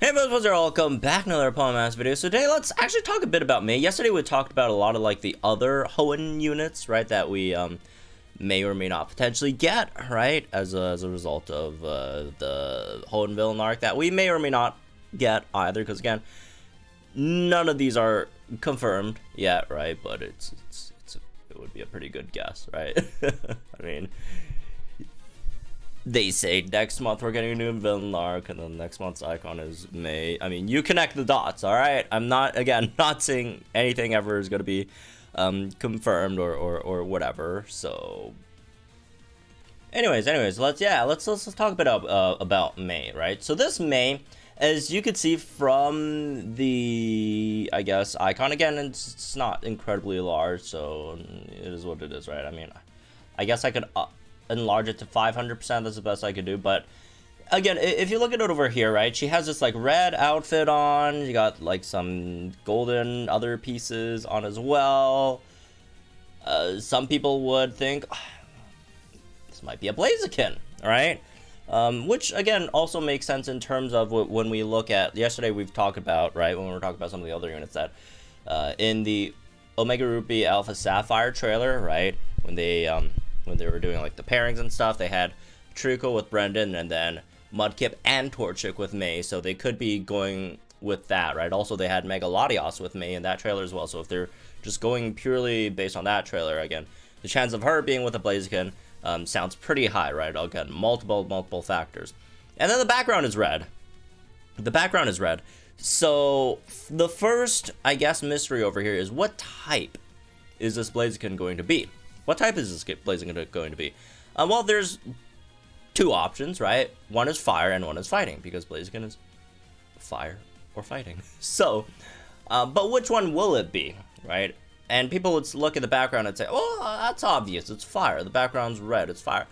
Hey everyone, welcome back to another Polymath video. So today let's actually talk a bit about May. Yesterday we talked about a lot of like the other Hoenn units, right, that we may or may not potentially get, right, as a result of the Hoenn villain arc that we may or may not get either, because again, none of these are confirmed yet, right, but it would be a pretty good guess, right? I mean, they say next month we're getting a new villain arc, and then next month's icon is May. I mean, you connect the dots, all right? I'm not, again, not saying anything ever is going to be confirmed or whatever. So, anyways, let's talk a bit about May, right? So this May, as you can see from the, I guess, icon, again, it's not incredibly large, so it is what it is, right? I mean, I guess I could enlarge it to 500%. That's the best I could do. But again, if you look at it over here, right, she has this like red outfit on. You got like some golden other pieces on as well. Some people would think this might be a Blaziken, right? Which again also makes sense in terms of when we look at yesterday we've talked about, right, when we were talking about some of the other units that in the Omega Ruby Alpha Sapphire trailer, right, when they were doing like the pairings and stuff, they had Trico with Brendan and then Mudkip and Torchic with May, so they could be going with that, right? Also, they had Mega Latios with May in that trailer as well, so if they're just going purely based on that trailer, again, the chance of her being with a Blaziken sounds pretty high, right? Again, multiple factors. And then the background is red. The background is red. So the first, I guess, mystery over here is what type is this Blaziken going to be? What type is this Blaziken going to be? Well, there's two options, right? One is fire and one is fighting, because Blaziken is fire or fighting. So, but which one will it be, right? And people would look at the background and say, oh, that's obvious, it's fire. The background's red, it's fire.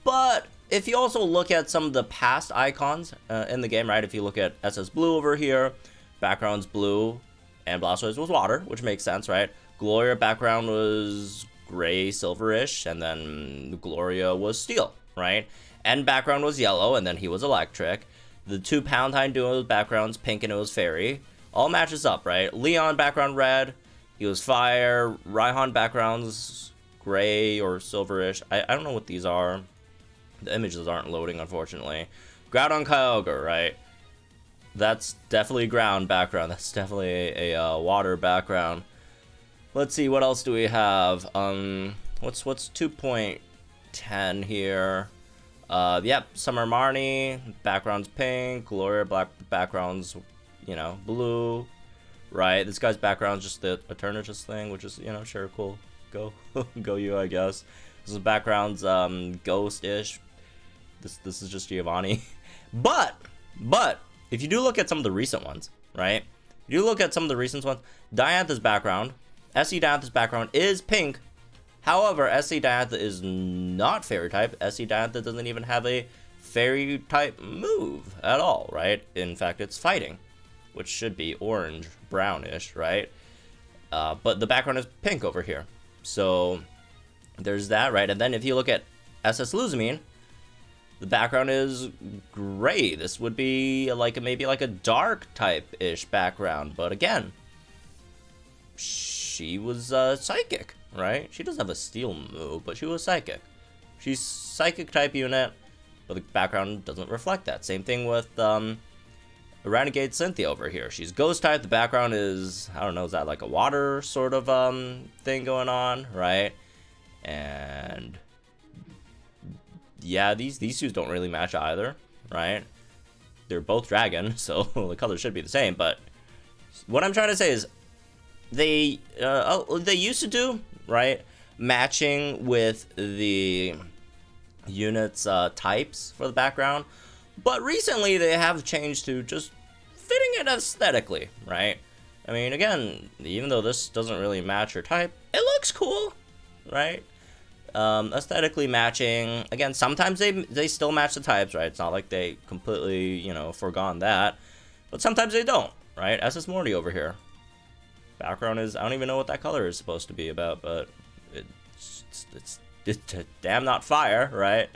But if you also look at some of the past icons in the game, right? If you look at SS Blue over here, background's blue, and Blastoise was water, which makes sense, right? Gloria background was gray, silverish, and then Gloria was steel, right? And background was yellow, and then he was electric. The two Poundine duos backgrounds, pink and it was fairy. All matches up, right? Leon background red, he was fire. Raihan backgrounds gray or silverish. I don't know what these are. The images aren't loading, unfortunately. Groudon Kyogre, right? That's definitely ground background. That's definitely a water background. Let's see, what else do we have? What's 2.10 here? Yep, Summer Marnie, background's pink, Gloria background's, you know, blue, right? This guy's background's just the Eternatus thing, which is, you know, sure, cool. Go, go you, I guess. This is background's ghost-ish. This is just Giovanni. But if you do look at some of the recent ones, right? If you look at some of the recent ones, Diantha's background, SC Diantha's background is pink. However, SC Diantha is not fairy type. SC Diantha doesn't even have a fairy type move at all, right? In fact, it's fighting, which should be orange, brownish, right? But the background is pink over here. So there's that, right? And then if you look at SS Luzamine, the background is gray. This would be like maybe like a dark type-ish background, but again, she was psychic, right? She doesn't have a steel move, but she was psychic. She's psychic type unit, but the background doesn't reflect that. Same thing with Renegade Cynthia over here. She's ghost type. The background is, I don't know, is that like a water sort of thing going on, right? And yeah, these two don't really match either, right? They're both dragon, so the colors should be the same. But what I'm trying to say is, they used to do, right, matching with the units types for the background, but recently they have changed to just fitting it aesthetically, right? I mean, again, even though this doesn't really match her type, it looks cool, right? Aesthetically matching. Again, sometimes they still match the types, right? It's not like they completely, you know, forgone that, but sometimes they don't, right? SS Morty over here. Background is, I don't even know what that color is supposed to be about, but it's damn not fire, right?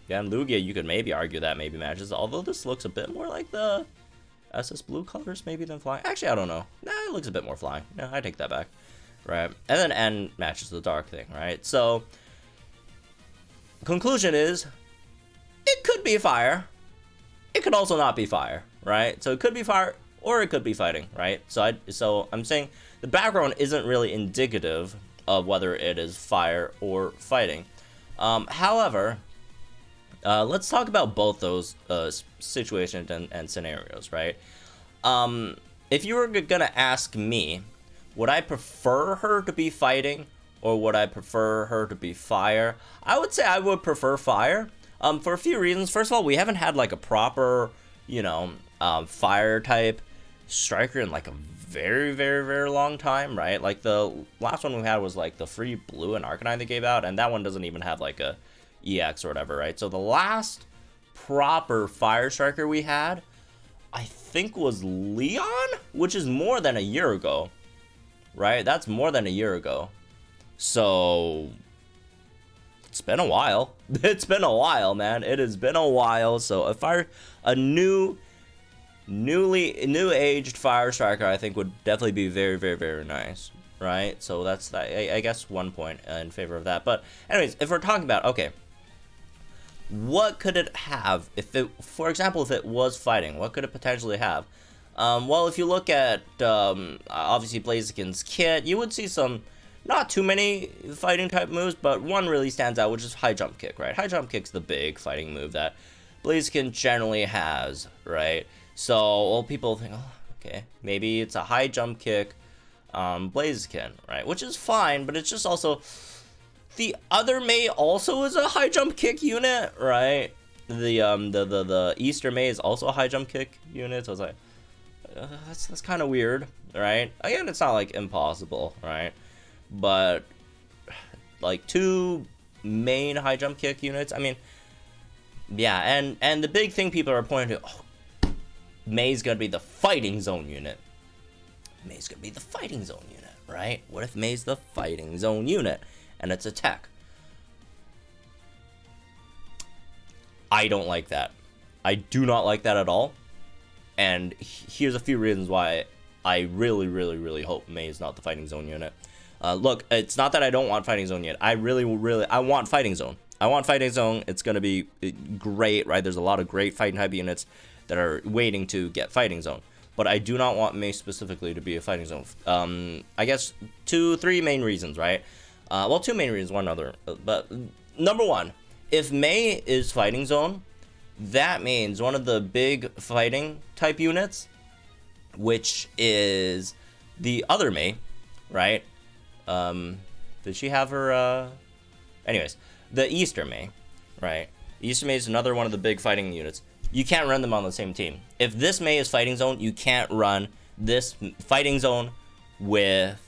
Again, Lugia, you could maybe argue that maybe matches, although this looks a bit more like the SS Blue colors maybe than flying. Actually, I don't know. Nah, it looks a bit more flying. No, I take that back. Right. And then N matches the dark thing, right? So, conclusion is, it could be fire. It could also not be fire, right? So it could be fire or it could be fighting, right? So I'm saying the background isn't really indicative of whether it is fire or fighting. However, let's talk about both those situations and scenarios, right? If you were gonna ask me, would I prefer her to be fighting or would I prefer her to be fire? I would say I would prefer fire, for a few reasons. First of all, we haven't had like a proper, fire type striker in like a very, very, very long time, right? Like the last one we had was like the free blue and Arcanine they gave out, and that one doesn't even have like a EX or whatever, right? So the last proper fire striker we had, I think, was Leon, which is more than a year ago, right? That's more than a year ago. So it's been a while. It's been a while, man. It has been a while. So a new aged fire striker, I think, would definitely be very, very, very nice, right? So that's I guess one point in favor of that. But anyways, if we're talking about, okay, what could it have if it, for example, if it was fighting, what could it potentially have? Well, if you look at obviously Blaziken's kit, you would see some, not too many fighting type moves, but one really stands out, which is high jump kick, right? High jump kick's the big fighting move that Blaziken generally has, right? So, well, people think, oh, okay, maybe it's a high jump kick Blaziken, right? Which is fine, but it's just also, the other May also is a high jump kick unit, right? The Easter May is also a high jump kick unit, so it's like, that's kind of weird, right? Again, it's not like impossible, right? But like two main high jump kick units, I mean, yeah, and the big thing people are pointing to, oh, May's gonna be the fighting zone unit. May's gonna be the fighting zone unit, right? What if May's the fighting zone unit and it's a tech? I don't like that. I do not like that at all. And here's a few reasons why I really, really, really hope May is not the fighting zone unit. Look, it's not that I don't want fighting zone yet. I want fighting zone. I want fighting zone. It's going to be great, right? There's a lot of great fighting type units that are waiting to get fighting zone. But I do not want May specifically to be a fighting zone. I guess three main reasons, right? Well, two main reasons, one other. But number one, if May is fighting zone, that means one of the big fighting type units, which is the other May, right? Did she have her, anyways, the Easter May, right? Easter May is another one of the big fighting units. You can't run them on the same team. If this May is fighting zone, you can't run this fighting zone with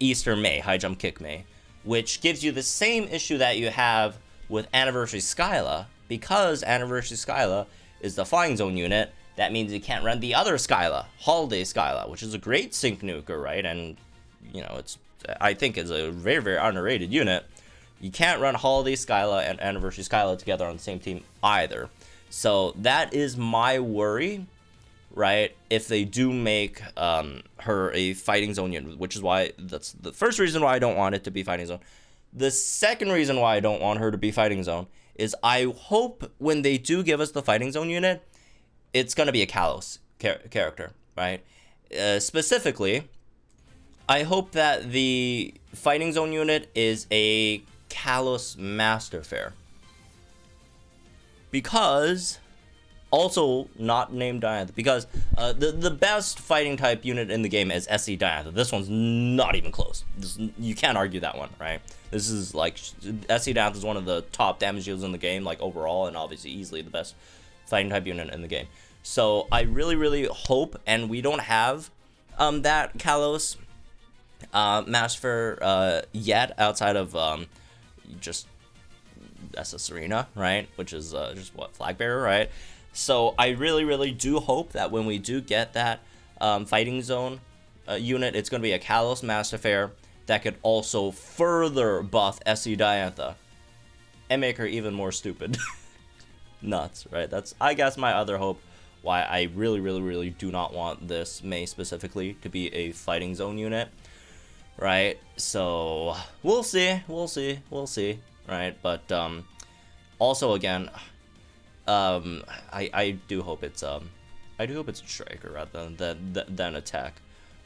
Easter May, high jump kick May, which gives you the same issue that you have with Anniversary Skyla. Because Anniversary Skyla is the flying zone unit, that means you can't run the other Skyla, Holiday Skyla, which is a great sync nuker, right? And, you know, I think is a very, very underrated unit. You can't run Holiday Skyla and Anniversary Skyla together on the same team either. So that is my worry, right? If they do make her a fighting zone unit, which is why, that's the first reason why I don't want it to be fighting zone. The second reason why I don't want her to be fighting zone is I hope when they do give us the fighting zone unit, it's going to be a Kalos character, right? Specifically, I hope that the fighting zone unit is a Kalos Master Fair. Because, also not named Diantha, because the best fighting type unit in the game is SC Diantha. This one's not even close. You can't argue that one, right? This is like, SC Diantha is one of the top damage dealers in the game, like overall, and obviously easily the best fighting type unit in the game. So I really, really hope, and we don't have that Kalos Master Fair yet, outside of just SS Serena, right? Which is just what, Flag Bearer, right? So I really, really do hope that when we do get that fighting zone unit, it's going to be a Kalos Master Fair that could also further buff SC Diantha and make her even more stupid. nuts, right? That's, I guess, my other hope why I really do not want this Mei specifically to be a fighting zone unit, right? So we'll see, right? But also again, I do hope it's a striker rather than a tech,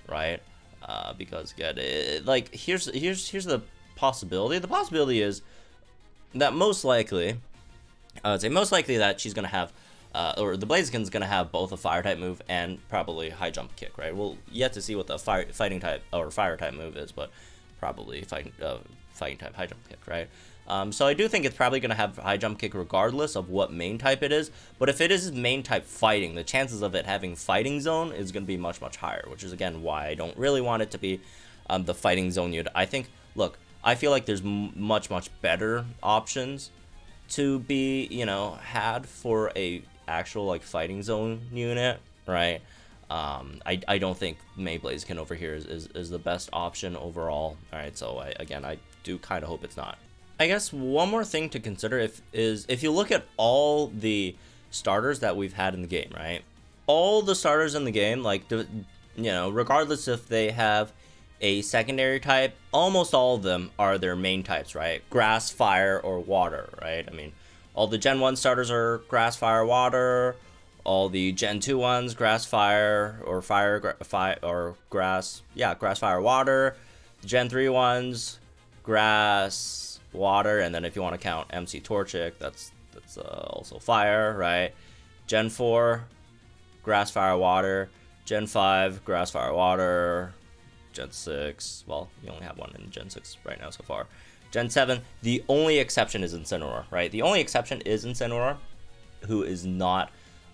right? Because again, like here's the possibility. The possibility is that most likely, I would say most likely that she's gonna have, or the Blaziken's gonna have both a fire type move and probably high jump kick, right? We'll yet to see what the fighting type or fire type move is, but probably fighting type high jump kick, right? So I do think it's probably gonna have high jump kick regardless of what main type it is. But if it is main type fighting, the chances of it having fighting zone is gonna be much higher, which is again why I don't really want it to be the fighting zone unit. I think, look, I feel like there's much better options to be, you know, had for a actual like fighting zone unit, right? I don't think Mei Blaziken over here is the best option overall. All right, so I do kind of hope it's not. I guess one more thing to consider if you look at all the starters that we've had in the game, right? All the starters in the game, like, you know, regardless if they have a secondary type, almost all of them are their main types, right? Grass, fire, or water, right? I mean, all the Gen 1 starters are grass, fire, water. All the Gen 2 ones, grass, fire, or grass, yeah, grass, fire, water. Gen 3 ones, grass, water, and then if you want to count MC Torchic, that's also fire, right? Gen 4, grass, fire, water. Gen 5, grass, fire, water. Gen 6, well, you only have one in Gen 6 right now so far. Gen 7, the only exception is Incineroar, right? The only exception is Incineroar, who is not,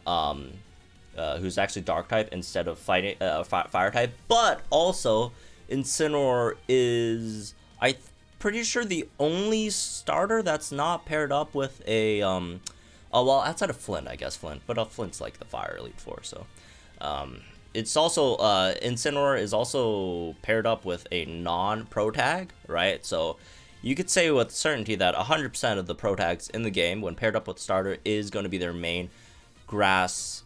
who's actually dark type instead of fighting fire type. But also, Incineroar is, I'm pretty sure, the only starter that's not paired up with a, oh, well, outside of Flint, I guess but Flint's like the fire elite four, so, it's also, Incineroar is also paired up with a non-pro tag, right? So you could say with certainty that 100% of the pro tags in the game, when paired up with starter, is going to be their main grass,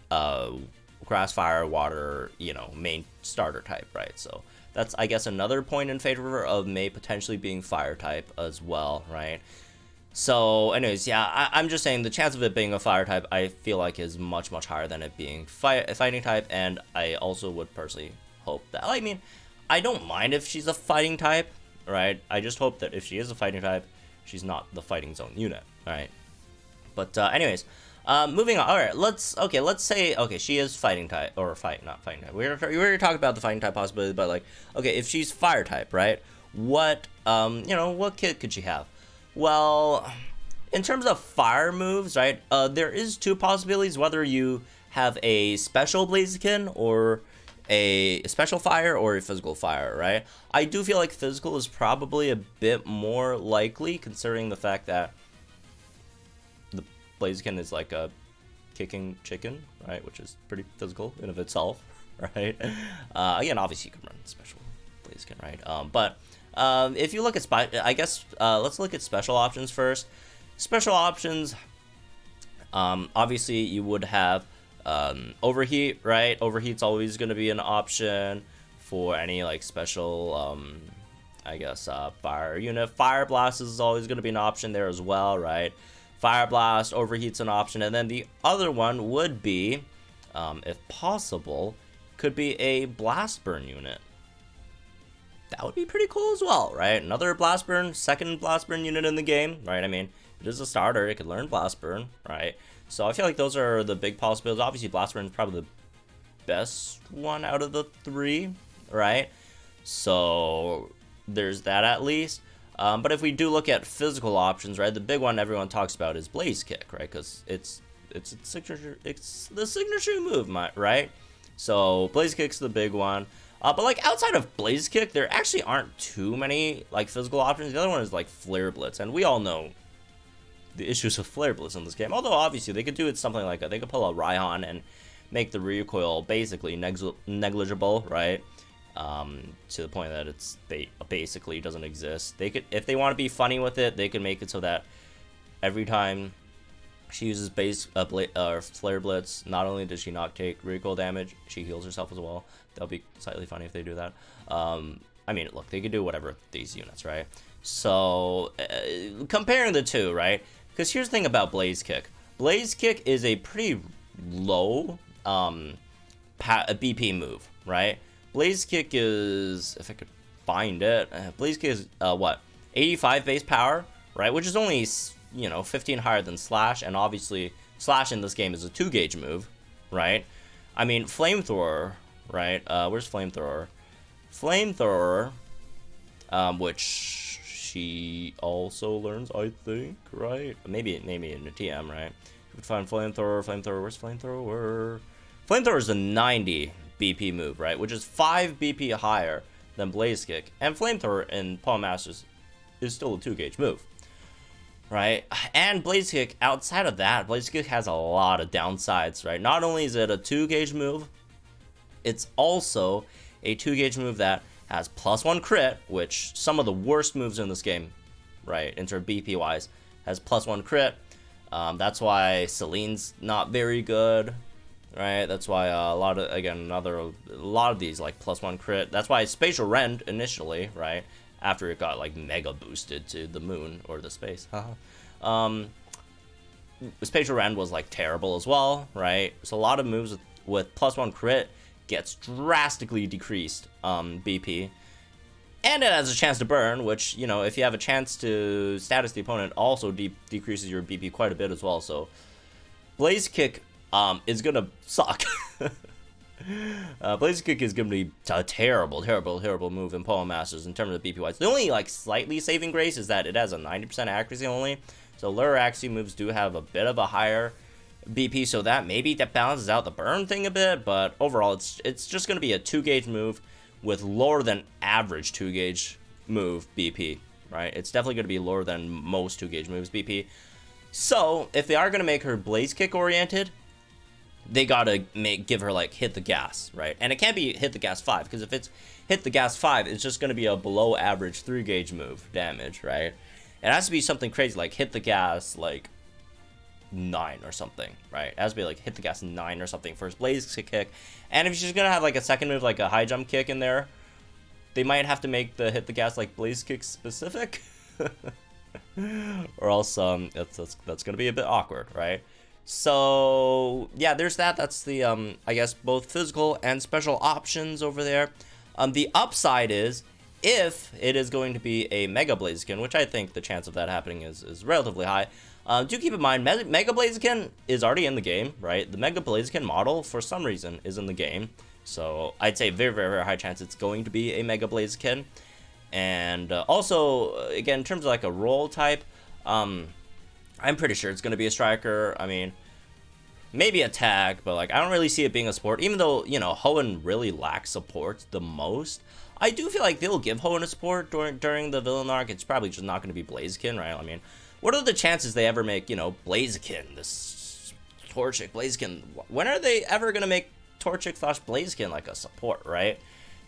fire, water, you know, main starter type, right? So that's, I guess, another point in favor of Mei potentially being fire type as well, right? So anyways, yeah, I'm just saying the chance of it being a fire type, I feel like, is much higher than it being fighting type. And I also would personally hope that, I mean, I don't mind if she's a fighting type, right? I just hope that if she is a fighting type, she's not the fighting zone unit, right? But anyways, moving on. All right, let's say, okay, she is fighting type, or not fighting type. We were talking about the fighting type possibility, but like, okay, if she's fire type, right? What, you know, what kit could she have? Well, in terms of fire moves, right, there is two possibilities, whether you have a special Blaziken or a special fire or a physical fire, right? I do feel like physical is probably a bit more likely, considering the fact that the Blaziken is like a kicking chicken, right, which is pretty physical in of itself, right? Again, obviously you can run special Blaziken, right? But if you look at I guess let's look at special options first. Special options, obviously you would have overheat, right? Overheat's always going to be an option for any like special, I guess, fire unit. Fire blast is always going to be an option there as well, right? Fire blast, overheat's an option, and then the other one would be, if possible, could be a blast burn unit. That would be pretty cool as well, right? Another blast burn, second blast burn unit in the game, right? I mean, it is a starter, it could learn blast burn, right? So I feel like those are the big possibilities. Obviously, blast burn is probably the best one out of the three, right? So there's that at least. But if we do look at physical options, right, the big one everyone talks about is Blaze Kick, right? Because it's the signature move, right? So Blaze Kick's the big one. But like outside of Blaze Kick, there actually aren't too many like physical options. The other one is like Flare Blitz, and we all know the issues of Flare Blitz in this game. Although obviously they could do it something like that. They could pull a Raihan and make the recoil basically negligible, right? To the point that it's basically doesn't exist. They could, if they want to be funny with it, they could make it so that every time She uses base Flare Blitz. Not only does she not take recoil damage, she heals herself as well. That'll be slightly funny if they do that. I mean, look, they can do whatever with these units, right? So, comparing the two, right? Because here's the thing about Blaze Kick. Blaze Kick is a pretty low BP move, right? Blaze Kick is, if I could find it, Blaze Kick is, what? 85 base power, right? Which is only, you know, 15 higher than Slash, and obviously Slash in this game is a 2-gauge move, right? I mean, Flamethrower, right? Where's Flamethrower? Flamethrower, which she also learns, I think, right? Maybe in the TM, right? You would find Flamethrower, where's Flamethrower? Flamethrower is a 90 BP move, right? Which is 5 BP higher than Blaze Kick. And Flamethrower in Palm Masters is still a 2-gauge move, right? And Blaze Kick, outside of that, Blaze Kick has a lot of downsides, right? Not only is it a 2-gauge move, it's also a 2-gauge move that has +1 crit, which some of the worst moves in this game, right, in terms of BP wise, has +1 crit. That's why Celine's not very good, right? That's why a lot of these like +1 crit. That's why Spatial Rend initially, right, after it got like mega boosted to the moon or the space, Spatial Rend was like terrible as well, right? So a lot of moves with +1 crit gets drastically decreased BP, and it has a chance to burn, which, you know, if you have a chance to status the opponent, also decreases your BP quite a bit as well. So Blaze Kick is gonna suck. Blaze Kick is gonna be a terrible move in Poem Masters in terms of BP wise. The only like slightly saving grace is that it has a 90% accuracy only, so lower accuracy moves do have a bit of a higher BP, so that balances out the burn thing a bit, but overall it's just going to be a 2-gauge move with lower than average 2-gauge move BP, right? It's definitely going to be lower than most 2-gauge moves BP. So if they are going to make her Blaze Kick oriented, they got to give her like Hit the Gas, right? And it can't be Hit the Gas 5, because if it's Hit the Gas 5, it's just going to be a below average 3-gauge move damage, right? It has to be something crazy like Hit the Gas like 9 or something, right? It has to be like Hit the Gas 9 or something for his Blaze Kick. And if she's gonna have like a second move, like a high jump kick in there, they might have to make the Hit the Gas like Blaze Kick specific, or else that's gonna be a bit awkward, right? So yeah, there's that. That's the I guess both physical and special options over there. The upside is, if it is going to be a Mega Blaziken, which I think the chance of that happening is relatively high. Do keep in mind, Mega Blaziken is already in the game, right? The Mega Blaziken model, for some reason, is in the game. So I'd say very high chance it's going to be a Mega Blaziken. And also, again, in terms of like a role type, I'm pretty sure it's going to be a striker. I mean, maybe a tag, but like I don't really see it being a support. Even though, you know, Hoenn really lacks support the most, I do feel like they'll give Hoenn a support during the villain arc. It's probably just not going to be Blaziken, right? I mean, what are the chances they ever make, you know, Blaziken, this Torchic, Blaziken? When are they ever going to make Torchic / Blaziken like a support, right?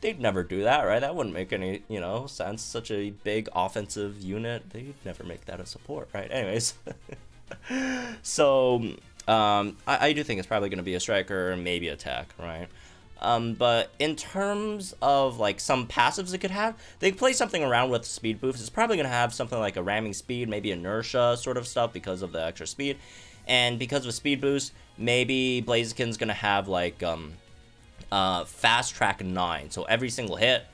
They'd never do that, right? That wouldn't make any, you know, sense. Such a big offensive unit. They'd never make that a support, right? Anyways. So, I do think it's probably going to be a striker and maybe a tech, right? But in terms of like some passives it could have, they could play something around with speed boost. It's probably going to have something like a ramming speed, maybe inertia sort of stuff because of the extra speed. And because of speed boost, maybe Blaziken's going to have like fast track 9. So every single hit,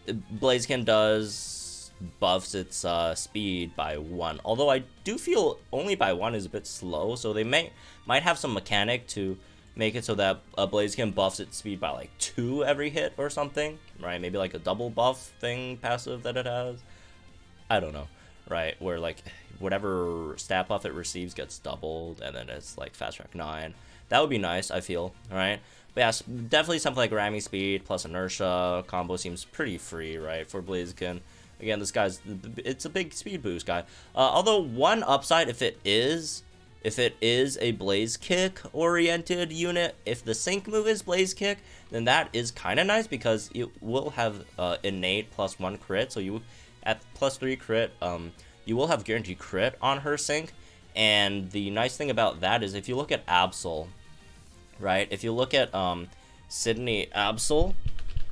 Blaziken buffs its speed by 1. Although I do feel only by 1 is a bit slow, so they might have some mechanic to make it so that Blaziken buffs its speed by like 2 every hit or something, right? Maybe like a double buff thing passive that it has. I don't know, right? Where like whatever stat buff it receives gets doubled, and then it's like fast track 9. That would be nice, I feel, right? But yeah, definitely something like ramming speed plus inertia combo seems pretty free, right, for Blaziken. Again, this guy's, it's a big speed boost guy. Although one upside, if it is a Blaze Kick oriented unit, if the sync move is Blaze Kick, then that is kind of nice because it will have innate +1 crit. So you at +3 crit, you will have guaranteed crit on her sync, And the nice thing about that is if you look at Absol, right? If you look at Sydney Absol,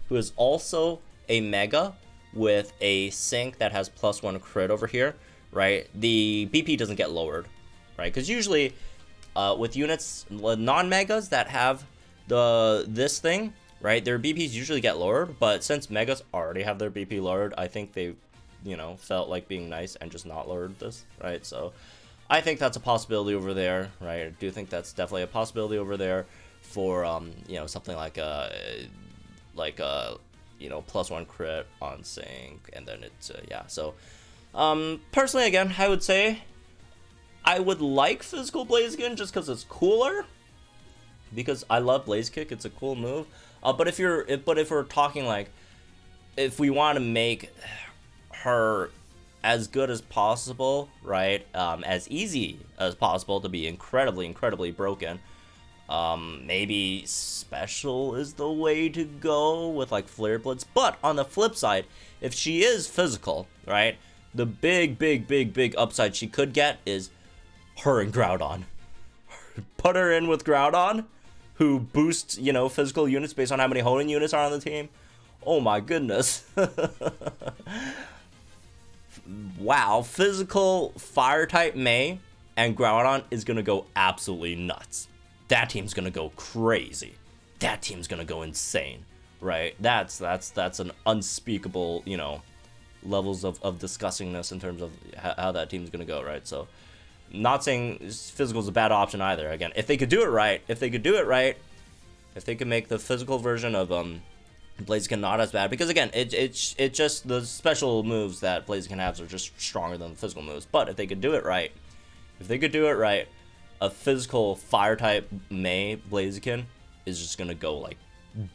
who is also a Mega with a sync that has +1 crit over here, right? The BP doesn't get lowered, right? Because usually with units, non-Megas that have this thing, right, their BPs usually get lowered, but since Megas already have their BP lowered, I think they, you know, felt like being nice and just not lowered this, right? So I think that's a possibility over there, right? I do think that's definitely a possibility over there for, you know, something like you know, +1 crit on sync, and then it's, yeah. So, personally, again, I would say I would like physical Blaziken just because it's cooler, because I love Blaze Kick, it's a cool move. But if we're talking like, if we want to make her as good as possible, right, as easy as possible to be incredibly broken, maybe special is the way to go with like Flare Blitz. But on the flip side, if she is physical, right, the big upside she could get is her and Groudon. Put her in with Groudon, who boosts, you know, physical units based on how many Hoenn units are on the team. Oh my goodness. Wow, physical fire type Mei and Groudon is gonna go absolutely nuts. That team's gonna go crazy. That team's gonna go insane, right? That's an unspeakable, you know, levels of disgustingness in terms of how that team's gonna go, right? So, not saying physical is a bad option either. Again, if they could do it right, if they could make the physical version of Blaziken not as bad, because again, it's just the special moves that Blaziken has are just stronger than the physical moves. But if they could do it right, a physical fire type Mei Blaziken is just gonna go like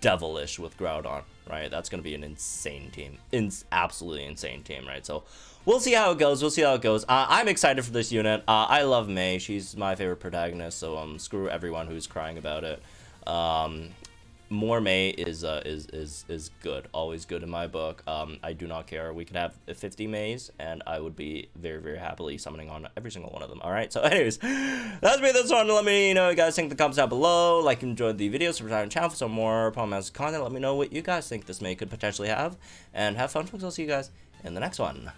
devilish with Groudon, right? That's gonna be an insane team, absolutely insane team, right? So we'll see how it goes. I'm excited for this unit. I love Mei. She's my favorite protagonist. So screw everyone who's crying about it. More Mei is good, always good in my book. I do not care. We could have 50 Meis, and I would be very happily summoning on every single one of them. All right. So, anyways, that's me. This one. Let me know what you guys think in the comments down below. Like, enjoyed the video, subscribe to the channel for some more Pokemon content. Let me know what you guys think this Mei could potentially have, and have fun, folks. I'll see you guys in the next one.